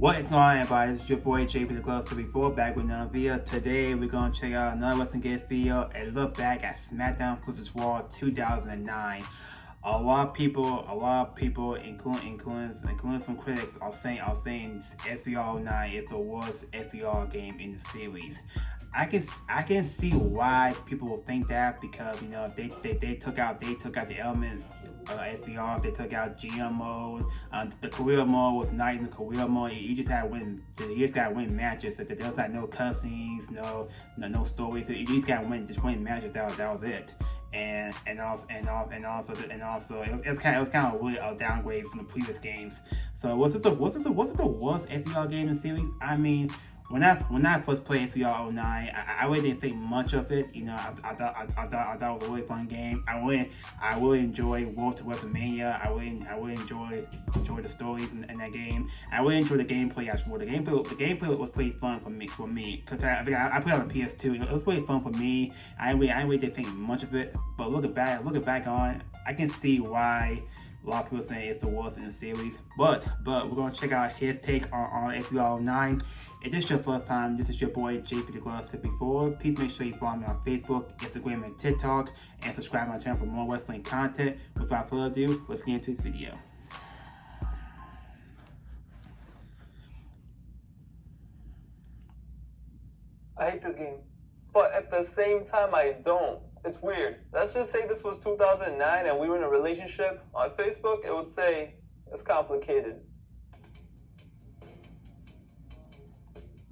What is going on, everybody? It's your boy JPTHEGLOVE74 back with another video. Today we're gonna check out another Wrestling Games video and look back at SmackDown vs. Raw 2009. A lot of people, including some critics, are saying SvR 09 is the worst SvR game in the series. I can see why people will think that, because they took out the elements of SvR. They took out GM mode. The career mode was not even the career mode. You just had to win matches. So there was like no cutscenes, no stories. You just got to win matches. That was it. And also it was kind of really a downgrade from the previous games. So was it the worst SvR game in the series? I mean, when I first played SvR 09, I really didn't think much of it. I thought it was a really fun game. I really enjoyed Road to WrestleMania. I really enjoyed the stories in that game. I really enjoyed the gameplay as well. The gameplay was pretty fun for me because I played on the PS2. It was pretty fun for me. I really didn't think much of it. But looking back on, I can see why a lot of people saying it's the worst in the series. But we're gonna check out his take on SvR 09. If this is your first time, this is your boy JPTHEGLOVE74. Please make sure you follow me on Facebook, Instagram, and TikTok, and subscribe to my channel for more wrestling content. Without further ado, let's get into this video. I hate this game, but at the same time I don't. It's weird. Let's just say this was 2009 and we were in a relationship. On Facebook, it would say it's complicated.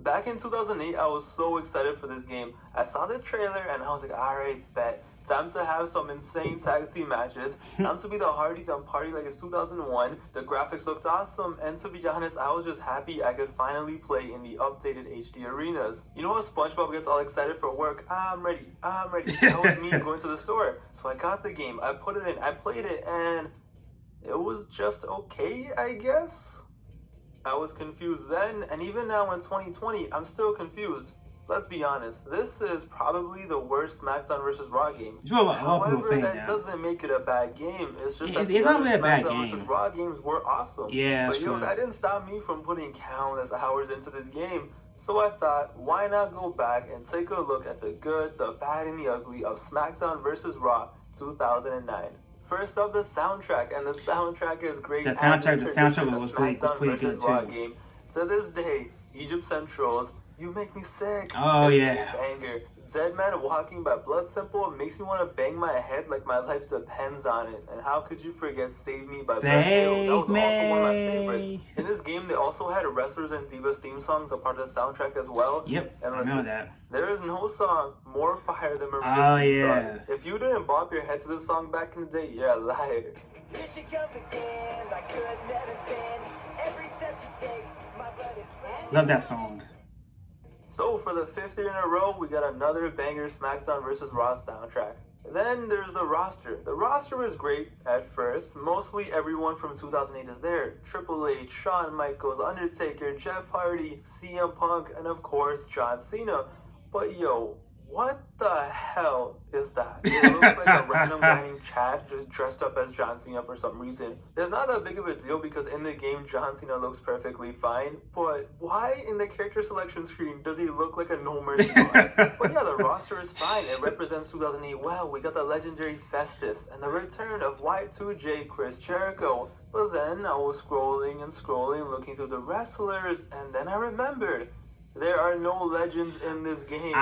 Back in 2008, I was so excited for this game. I saw the trailer and I was like, alright, bet. Time to have some insane tag team matches. Time to be the Hardys and party like it's 2001. The graphics looked awesome, and to be honest, I was just happy I could finally play in the updated HD arenas. You know how SpongeBob gets all excited for work? I'm ready. That was me going to the store. So I got the game, I put it in, I played it, and it was just okay, I guess? I was confused then, and even now in 2020, I'm still confused. Let's be honest, this is probably the worst SmackDown vs. Raw game. However, that doesn't make it a bad game. It's just that it's not really a bad SmackDown game. vs. Raw games were awesome. Yeah, but that didn't stop me from putting countless hours into this game. So I thought, why not go back and take a look at the good, the bad, and the ugly of SmackDown vs. Raw 2009. First up, the soundtrack, and the soundtrack is great. The soundtrack was pretty good Raw too. Game. To this day, Egypt Central's "You Make Me Sick" oh yeah, banger. Dead Man Walking by Blood Simple makes me want to bang my head like my life depends on it. And how could you forget Save Me by Brett Hill? That was also one of my favorites. In this game, they also had Wrestlers and Divas theme songs, a part of the soundtrack as well. Yep, and I know that. There is no song more fire than Maria's theme song. If you didn't bop your head to this song back in the day, you're a liar. Here she comes again, like good medicine. Every step she takes, my blood is red. Love that song. So for the 5th year in a row, we got another banger SmackDown vs. Raw soundtrack. Then there's the roster. The roster is great at first. Mostly everyone from 2008 is there. Triple H, Shawn Michaels, Undertaker, Jeff Hardy, CM Punk, and of course John Cena. But yo, what the hell is that? It looks like a random guy named Chad just dressed up as John Cena for some reason. It's not that big of a deal because in the game John Cena looks perfectly fine, but why in the character selection screen does he look like a No Mercy guy? But yeah, the roster is fine. It represents 2008 well. We got the legendary Festus and the return of Y2J Chris Jericho. But then I was scrolling looking through the wrestlers, and then I remembered there are no legends in this game.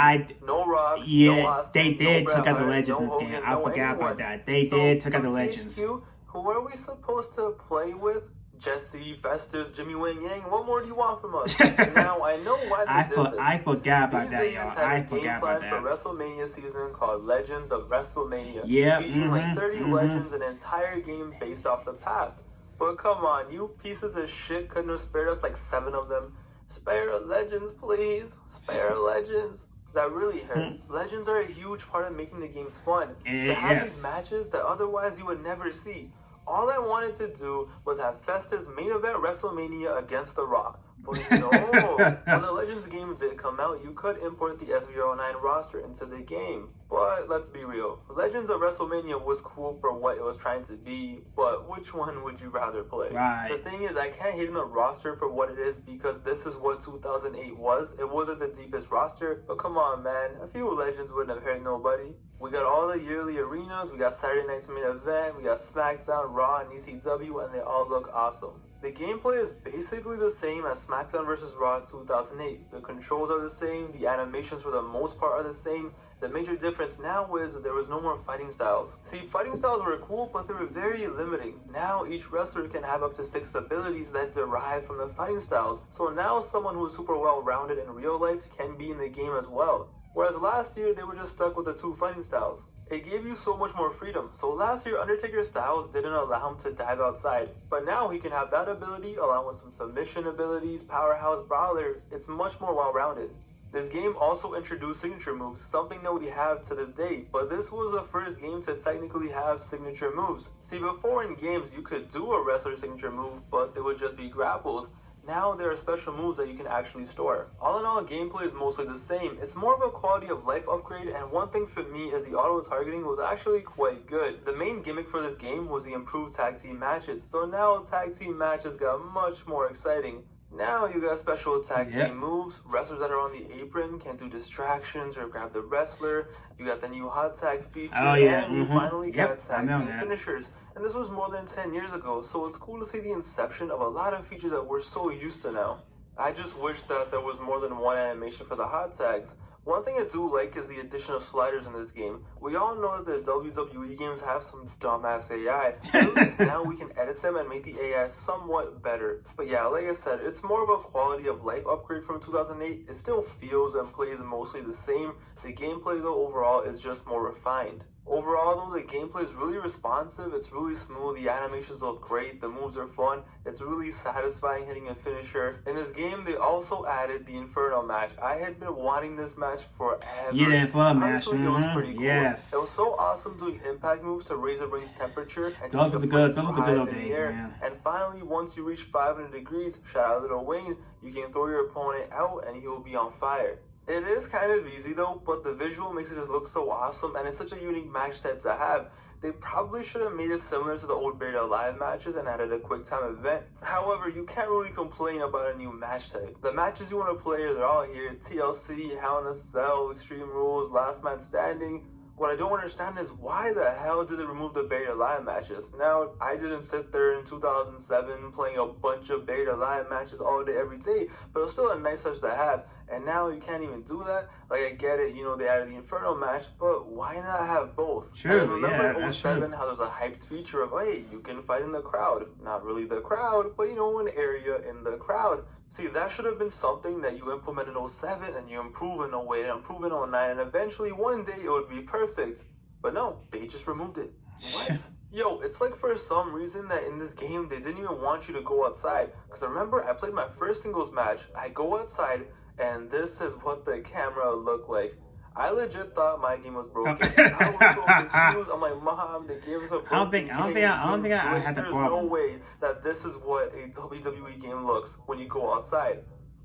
No Rock, no Austin, they did no took out the Hart, legends no in this Hogan, game. I no forgot anyone. about that. They did took out the legends. THQ, who are we supposed to play with? Jesse, Festus, Jimmy Wang Yang. What more do you want from us? Now I know why they did this. I forgot about that, y'all. I forgot about that. For WrestleMania season called Legends of WrestleMania. Yeah, featuring like 30 legends, an entire game based off the past. But come on, you pieces of shit couldn't have spared us like 7 of them. Spare legends, please. Spare legends. That really hurt. Legends are a huge part of making the games fun. To have these matches that otherwise you would never see. All I wanted to do was have Festus main event WrestleMania against The Rock. But when the Legends game did come out, you could import the SvR9 roster into the game. But let's be real, Legends of WrestleMania was cool for what it was trying to be, but which one would you rather play? Right. The thing is, I can't hate on the roster for what it is because this is what 2008 was. It wasn't the deepest roster, but come on, man, a few Legends wouldn't have hurt nobody. We got all the yearly arenas, we got Saturday night's main event, we got SmackDown, Raw, and ECW, and they all look awesome. The gameplay is basically the same as SmackDown vs. Raw 2008. The controls are the same, the animations for the most part are the same. The major difference now is that there was no more fighting styles. See, fighting styles were cool, but they were very limiting. Now each wrestler can have up to 6 abilities that derive from the fighting styles. So now someone who is super well-rounded in real life can be in the game as well. Whereas last year, they were just stuck with the 2 fighting styles. It gave you so much more freedom. So last year, Undertaker's styles didn't allow him to dive outside. But now he can have that ability along with some submission abilities, powerhouse brawler. It's much more well-rounded. This game also introduced signature moves, something that we have to this day, but this was the first game to technically have signature moves. See, before in games, you could do a wrestler signature move, but they would just be grapples. Now there are special moves that you can actually store. All in all, gameplay is mostly the same. It's more of a quality of life upgrade, and one thing for me is the auto targeting was actually quite good. The main gimmick for this game was the improved tag team matches, so now tag team matches got much more exciting. Now you got special tag team moves. Wrestlers that are on the apron can do distractions or grab the wrestler. You got the new hot tag feature, and you finally got tag team finishers. And this was more than 10 years ago, so it's cool to see the inception of a lot of features that we're so used to now. I just wish that there was more than one animation for the hot tags. One thing I do like is the addition of sliders in this game. We all know that the WWE games have some dumbass AI, but at least now we can edit them and make the AI somewhat better. But yeah, like I said, it's more of a quality of life upgrade from 2008. It still feels and plays mostly the same. The gameplay though overall is just more refined. Overall though, the gameplay is really responsive, it's really smooth, the animations look great, the moves are fun, it's really satisfying hitting a finisher. In this game, they also added the Inferno match. I had been wanting this match forever. Yeah, the Inferno match. It was pretty cool. Yes. It was so awesome doing impact moves to raise the ring's temperature and those were the good old days, days, man. And finally, once you reach 500 degrees, shout out Little Wayne, you can throw your opponent out and he will be on fire. It is kind of easy though, but the visual makes it just look so awesome, and it's such a unique match type to have. They probably should have made it similar to the old Buried Alive matches and added a quick time event. However, you can't really complain about a new match type. The matches you want to play, they're all here. TLC, Hell in a Cell, Extreme Rules, Last Man Standing. What I don't understand is why the hell did they remove the Buried Alive matches? Now, I didn't sit there in 2007 playing a bunch of Buried Alive matches all day, every day, but it was still a nice touch to have. And now you can't even do that. Like, I get it, you know, they added the Inferno match, but why not have both? True, and remember yeah, in 07 how there's a hyped feature of, hey, you can fight in the crowd. Not really the crowd, but, you know, an area in the crowd. See, that should have been something that you implement in 07 and you improve in 08 and improve in 09, and eventually one day it would be perfect. But no, they just removed it. What? Yo, it's like for some reason that in this game they didn't even want you to go outside. Because I remember I played my first singles match, I go outside, and this is what the camera looked like. I legit thought my game was broken. I was so confused. I'm like, Mom, they gave us a broken game. I don't think I had the problem. There's no way that this is what a WWE game looks when you go outside.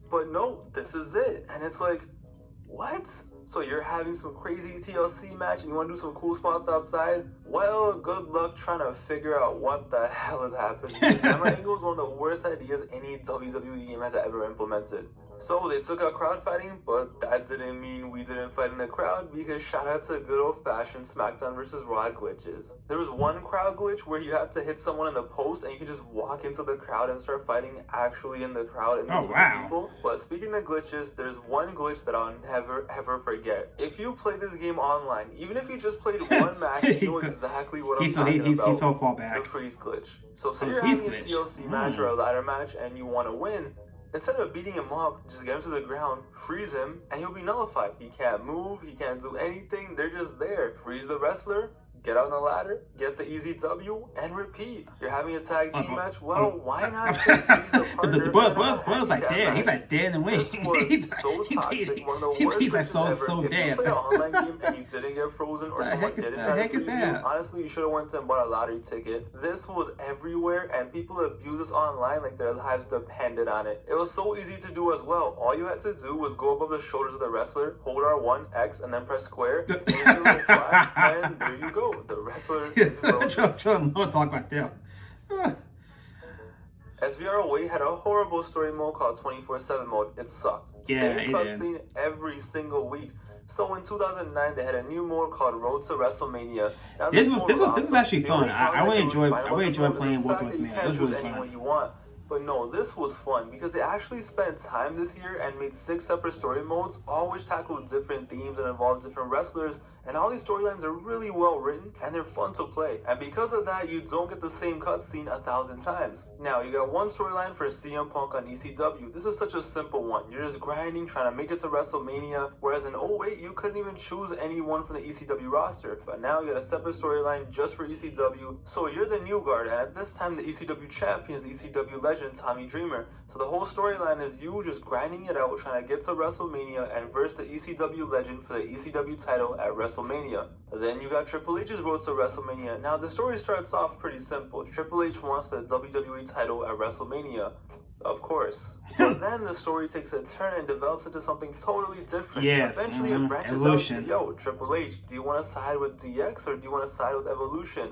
But no, this is it. And it's like, what? So you're having some crazy TLC match and you want to do some cool spots outside? Well, good luck trying to figure out what the hell is happening. This camera angle is one of the worst ideas any WWE game has ever implemented. So they took out crowd fighting, but that didn't mean we didn't fight in the crowd, because shout out to good old-fashioned SmackDown vs. Raw glitches. There was one crowd glitch where you have to hit someone in the post and you can just walk into the crowd and start fighting actually in the crowd and people. But speaking of glitches, there's one glitch that I'll never ever forget. If you play this game online, even if you just played one match, you know exactly what I'm talking about. He's so far back. The freeze glitch. So you're having a TLC match or a ladder match and you want to win. Instead of beating him up, just get him to the ground, freeze him, and he'll be nullified. He can't move, he can't do anything, they're just there. Freeze the wrestler, get on the ladder, get the easy W, and repeat. You're having a tag team match? Well, why not just use the partner? The brother's like dead. He's like dead and This waiting. was so toxic. One of the worst He's like things ever. so If dead. you play an online game and you didn't get frozen or someone didn't try to freeze you, honestly, you should have went and bought a lottery ticket. This was everywhere, and people abuse us online like their lives depended on it. It was so easy to do as well. All you had to do was go above the shoulders of the wrestler, hold R1, X, and then press square, and there you go. The wrestler is frozen. Don't talk about that. SvR Away had a horrible story mode called 24/7 mode. It sucked. Yeah, Same cutscene every single week. So in 2009, they had a new mode called Road to WrestleMania. Now, This was actually fun. I really enjoyed playing Road to WrestleMania. It was really fun. You want. But no, this was fun because they actually spent time this year and made 6 separate story modes, all which tackled different themes and involved different wrestlers. And all these storylines are really well written and they're fun to play. And because of that, you don't get the same cutscene 1,000 times. Now, you got one storyline for CM Punk on ECW. This is such a simple one. You're just grinding, trying to make it to WrestleMania. Whereas in 08, you couldn't even choose anyone from the ECW roster. But now you got a separate storyline just for ECW. So you're the new guard, and at this time, the ECW champion is ECW legend Tommy Dreamer. So the whole storyline is you just grinding it out, trying to get to WrestleMania and verse the ECW legend for the ECW title at WrestleMania. Then you got Triple H's road to WrestleMania. Now the story starts off pretty simple. Triple H wants the WWE title at WrestleMania, of course. But then the story takes a turn and develops into something totally different. Yes, Eventually it branches Evolution. out to, yo, Triple H, do you want to side with DX or do you want to side with Evolution?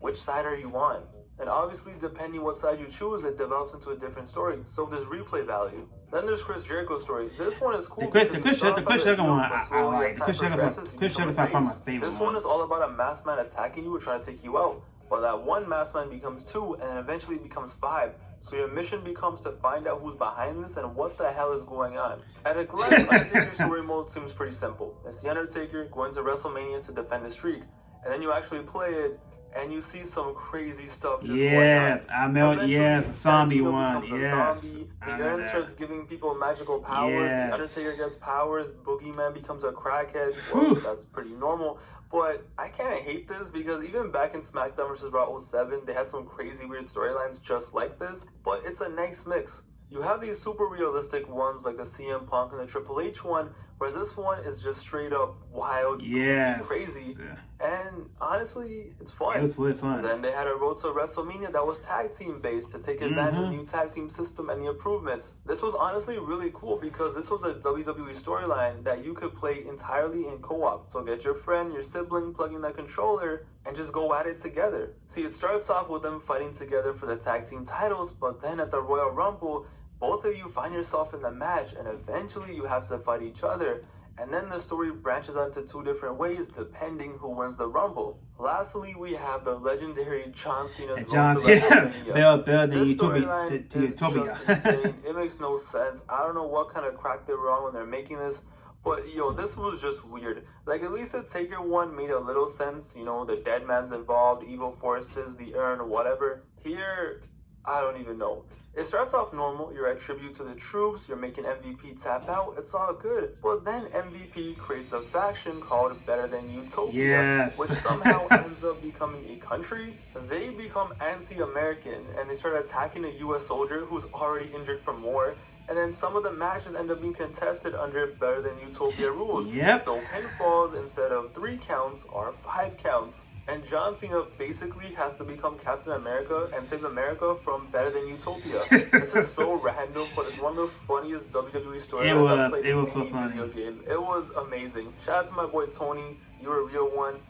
Which side are you on? And obviously, depending what side you choose, it develops into a different story. So there's replay value. Then there's Chris Jericho's story. This one is cool. The Chris Jericho one I like. The Chris Jericho's probably my favorite This one is all about a masked man attacking you and trying to take you out. Well, that one masked man becomes 2 and then eventually becomes 5. So your mission becomes to find out who's behind this and what the hell is going on. At a glance, Undertaker's story mode seems pretty simple. It's the Undertaker going to WrestleMania to defend his streak. And then you actually play it, and you see some crazy stuff just going on. Yes, a zombie one. Yes. The urn starts giving people magical powers. Yes. The Undertaker gets powers. Boogeyman becomes a crackhead. Well, that's pretty normal. But I can't hate this because even back in SmackDown vs. Raw 07, they had some crazy weird storylines just like this. But it's a nice mix. You have these super realistic ones like the CM Punk and the Triple H one, whereas this one is just straight up wild, crazy, and honestly, it's fun. It was really fun. And then they had a road to WrestleMania that was tag team based to take advantage of the new tag team system and the improvements. This was honestly really cool because this was a WWE storyline that you could play entirely in co-op. So get your friend, your sibling, plug in that controller, and just go at it together. See, it starts off with them fighting together for the tag team titles, but then at the Royal Rumble, both of you find yourself in the match, and eventually you have to fight each other. And then the story branches out to 2 different ways, depending who wins the Rumble. Lastly, we have the legendary John Cena's road to WrestleMania. This storyline is just insane. It makes no sense. I don't know what kind of crack they were on when they're making this. But, yo, this was just weird. Like, at least the Taker one made a little sense. You know, the dead man's involved, evil forces, the urn, whatever. Here, I don't even know. It starts off normal. You're at tribute to the troops. You're making MVP tap out. It's all good. But then MVP creates a faction called Better Than Utopia, which somehow ends up becoming a country. They become anti-American, and they start attacking a U.S. soldier who's already injured from war. And then some of the matches end up being contested under Better Than Utopia rules. So pinfalls, instead of 3 counts, are 5 counts. And John Cena basically has to become Captain America and save America from Better Than Utopia. This is so random, but it's one of the funniest WWE storylines I've played in any video game. It was amazing. Shout out to my boy Tony. You're a real one.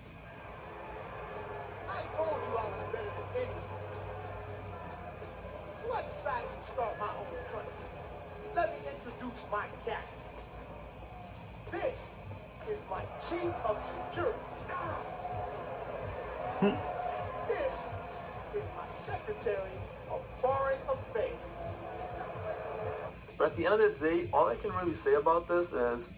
I told you I was better than anyone. So I decided to start my own country. Let me introduce my captain. This is my chief of security. This is my Secretary of Foreign Affairs. But at the end of the day, all I can really say about this is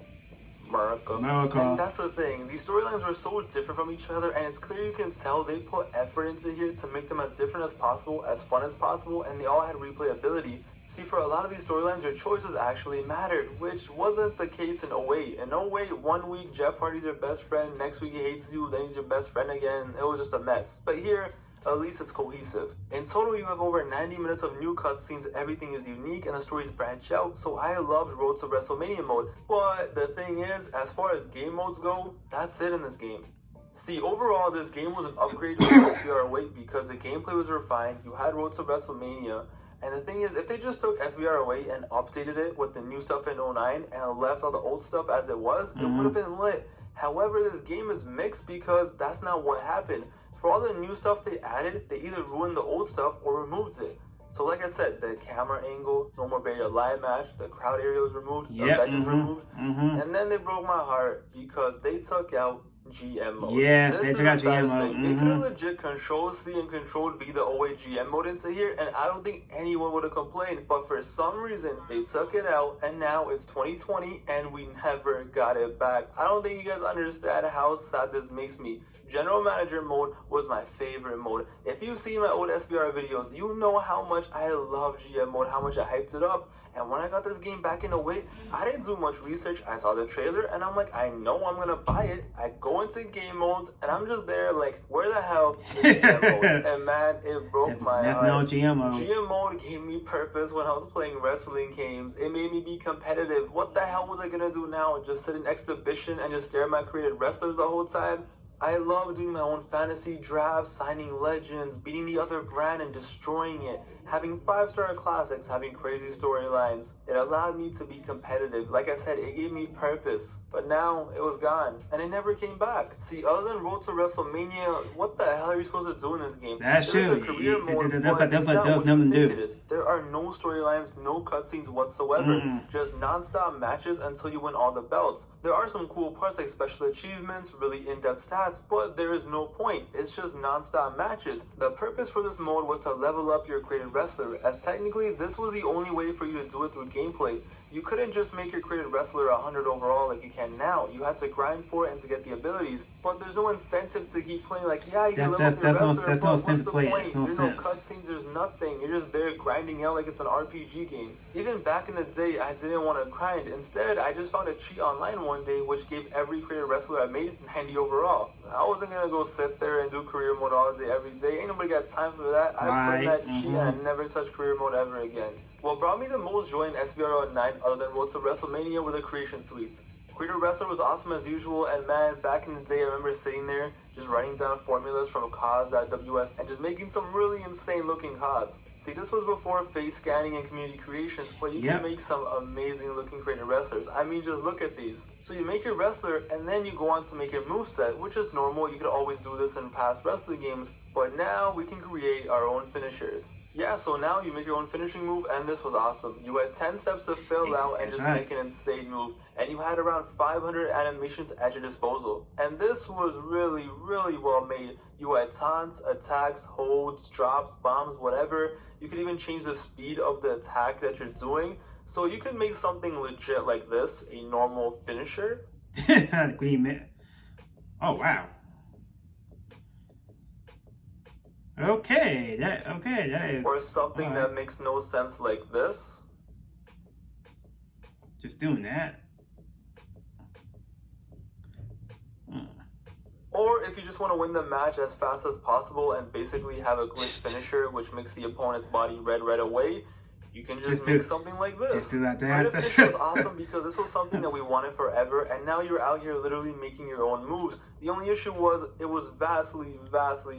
America. And that's the thing. These storylines were so different from each other, and it's clear you can tell they put effort into here to make them as different as possible, as fun as possible, and they all had replayability. See, for a lot of these storylines, your choices actually mattered, which wasn't the case in 08. In 08, 1 week Jeff Hardy's your best friend, next week he hates you, then he's your best friend again. It was just a mess. But here, at least it's cohesive. In total, you have over 90 minutes of new cutscenes, everything is unique, and the stories branch out, so I loved Road to WrestleMania mode. But the thing is, as far as game modes go, that's it in this game. See, overall, this game was an upgrade to SvR Weight because the gameplay was refined, you had Road to WrestleMania, and the thing is, if they just took SvR Weight and updated it with the new stuff in 09 and left all the old stuff as it was, it would have been lit. However, this game is mixed because that's not what happened. For all the new stuff they added, they either ruined the old stuff or removed it. So like I said, the camera angle, no more barrier live match, the crowd area was removed, the ledges removed, and then they broke my heart because they took out GM mode. Yeah, this they is took out the saddest GM mode. thing. They could have legit Control-C and Control-V the 08 GM mode into here, and I don't think anyone would have complained. But for some reason, they took it out, and now it's 2020, and we never got it back. I don't think you guys understand how sad this makes me. General Manager mode was my favorite mode. If you see my old SvR videos, you know how much I love GM mode, how much I hyped it up. And when I got this game back in 08, I didn't do much research. I saw the trailer and I'm like, I know I'm gonna buy it. I go into game modes and I'm just there like, where the hell is GM mode? And man, it broke my heart. That's no GM mode. GM mode gave me purpose when I was playing wrestling games. It made me be competitive. What the hell was I gonna do now? Just sit in exhibition and just stare at my created wrestlers the whole time? I love doing my own fantasy drafts, signing legends, beating the other brand and destroying it, having 5-star classics, having crazy storylines. It allowed me to be competitive. Like I said, it gave me purpose. But now, it was gone, and it never came back. See, other than Road to WrestleMania, what the hell are you supposed to do in this game? That's There's true. a career mode, That's but it's not what nothing you to think do. it is. There are no storylines, no cutscenes whatsoever. Just non-stop matches until you win all the belts. There are some cool parts like special achievements, really in-depth stats, but there is no point. It's just non-stop matches. The purpose for this mode was to level up your created wrestler, as technically this was the only way for you to do it through gameplay. You couldn't just make your created wrestler 100 overall like you can now. You had to grind for it and to get the abilities. But there's no incentive to keep playing like, yeah, you can level up your wrestler, there's but no what's sense the to play it. point? There's no There's sense. no cutscenes, there's nothing. You're just there grinding out like it's an RPG game. Even back in the day, I didn't want to grind. Instead, I just found a cheat online one day which gave every created wrestler I made 90 overall. I wasn't going to go sit there and do career mode all day, every day. Ain't nobody got time for that. I played that cheat and I never touched career mode ever again. What brought me the most joy in SvR 09 other than Road to WrestleMania were the creation suites. Created Wrestler was awesome as usual, and man, back in the day I remember sitting there just writing down formulas from cause.ws and just making some really insane looking cause. See, this was before face scanning and community creations, but you can make some amazing looking created wrestlers. I mean, just look at these. So you make your wrestler, and then you go on to make your moveset, which is normal. You could always do this in past wrestling games, but now we can create our own finishers. Yeah, so now you make your own finishing move, and this was awesome. You had 10 steps to fill out and just make an insane move, and you had around 500 animations at your disposal. And this was really, really well made. You had taunts, attacks, holds, drops, bombs, whatever. You could even change the speed of the attack that you're doing. So you could make something legit like this, a normal finisher. Oh, wow. Okay, that is... Or something that makes no sense like this. Just doing that. Or if you just want to win the match as fast as possible and basically have a glitch finisher which makes the opponent's body red right away, you can just make something like this. Just do that. The finisher was awesome because this was something that we wanted forever, and now you're out here literally making your own moves. The only issue was it was vastly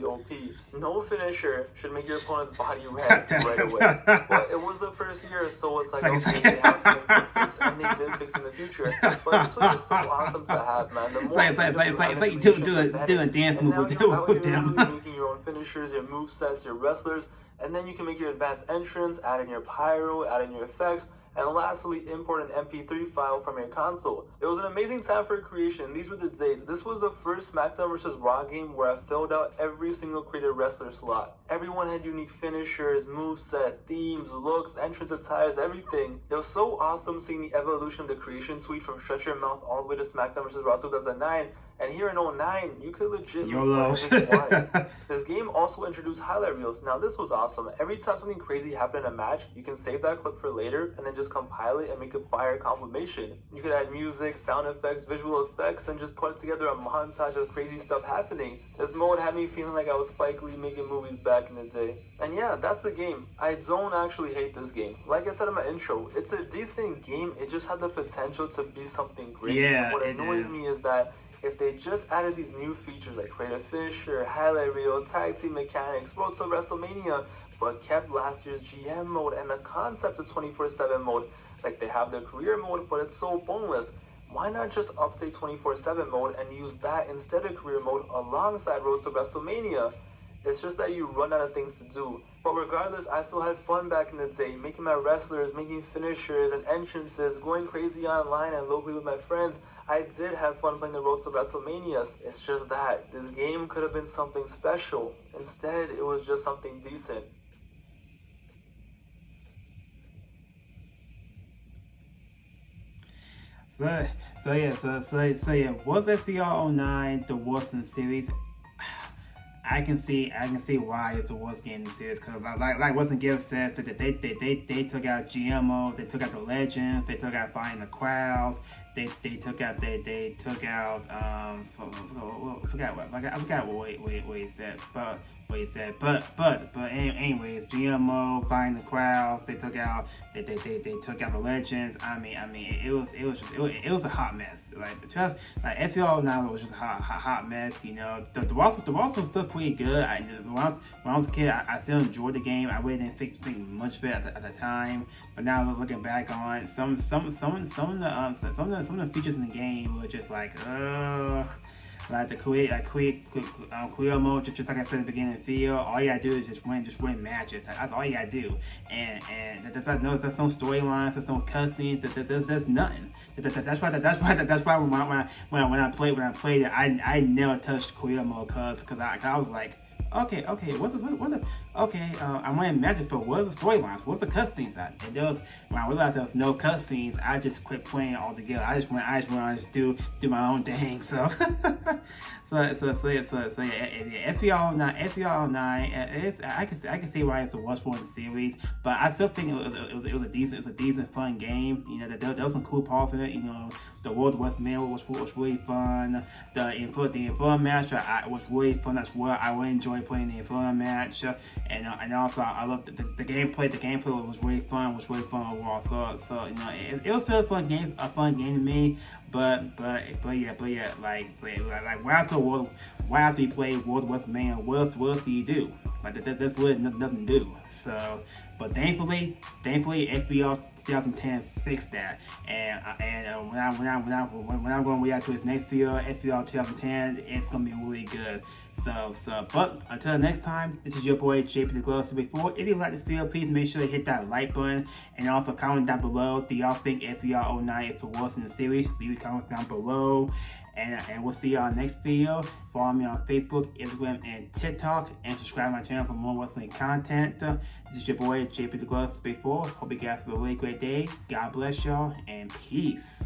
OP. No finisher should make your opponent's body red right away. But it was the first year, so it's like, okay, they have to make the fix, and they did fix in the future. But this was just so awesome to have, man. The more it's like you do a dance move with them. Making your own finishers, your move sets, your wrestlers, and then you can make your advanced entrance, add in your pyro, add in your effects, and lastly, import an MP3 file from your console. It was an amazing time for creation. These were the days. This was the first SmackDown vs. Raw game where I filled out every single created wrestler slot. Everyone had unique finishers, moveset, themes, looks, entrance attires, everything. It was so awesome seeing the evolution of the creation suite from Shut Your Mouth all the way to SmackDown vs. Raw 2009. And here in 09, you could legit make YOLO. whatever you wanted. This game also introduced highlight reels. Now this was awesome. Every time something crazy happened in a match, you can save that clip for later and then just compile it and make a fire compilation. You could add music, sound effects, visual effects, and just put together a montage of crazy stuff happening. This mode had me feeling like I was Spike Lee making movies back in the day. And yeah, that's the game. I don't actually hate this game. Like I said in my intro, it's a decent game. It just had the potential to be something great. Yeah, and what annoys me is that if they just added these new features like creative finisher, highlight reel, tag team mechanics, road to WrestleMania, but kept last year's GM mode and the concept of 24/7 mode, like they have their career mode, but it's so boneless. Why not just update 24/7 mode and use that instead of career mode alongside road to WrestleMania? It's just that you run out of things to do. But regardless, I still had fun back in the day, making my wrestlers, making finishers and entrances, going crazy online and locally with my friends. I did have fun playing the road to WrestleManias. It's just that this game could have been something special. Instead, it was just something decent. So yeah, was SvR 09 the worst in the series? I can see why it's the worst game in the series, because like Weston Gill says, that they took out GMO, they took out the legends, they took out Fighting the Crowds, they took out I forgot what he said, but anyways, GMO, Fighting the Crowds, they took out the legends. I mean it was a hot mess. Like SvR 09 was just a hot mess. You know, the roster was still pretty good. When I was a kid, I still enjoyed the game. I really didn't think much of it at the time, but now looking back on it, some of the features in the game were just like like the career mode, just like I said in the beginning of the video, all you gotta do is just win matches. That's all you gotta do, and there's no storylines, there's no cutscenes, there's nothing. That's why when I played it, I never touched career mode because I was like, okay, I'm winning matches, but what's the storylines? What's the cutscenes at? And when I realized there was no cutscenes, I just quit playing altogether. I just went on to do my own thing. So yeah, SvR 09. I can see why it's the worst one in the series, but I still think it was a decent fun game. You know, there was some cool parts in it. You know, the World West Man was really fun. The Inferno match was really fun as well. I really enjoyed playing the Inferno match, and also I loved the gameplay. The gameplay was really fun. Overall. So you know, it was still a fun game to me. But yeah, like right after you play World West Man, what else do you do? Like there's really nothing to do. So, but thankfully, SvR 2010 fixed that, and when I'm going to react to his next video, SvR 2010, it's gonna be really good. So, but until next time, this is your boy JPTHEGLOVE74. If you like this video, please make sure to hit that like button and also comment down below. Do y'all think SvR 09 is the worst in the series? Leave your comments down below. And we'll see y'all next video. Follow me on Facebook, Instagram, and TikTok, and subscribe to my channel for more wrestling content. This is your boy JPTHEGLOVE74. Hope you guys have a really great day. God bless y'all, and peace.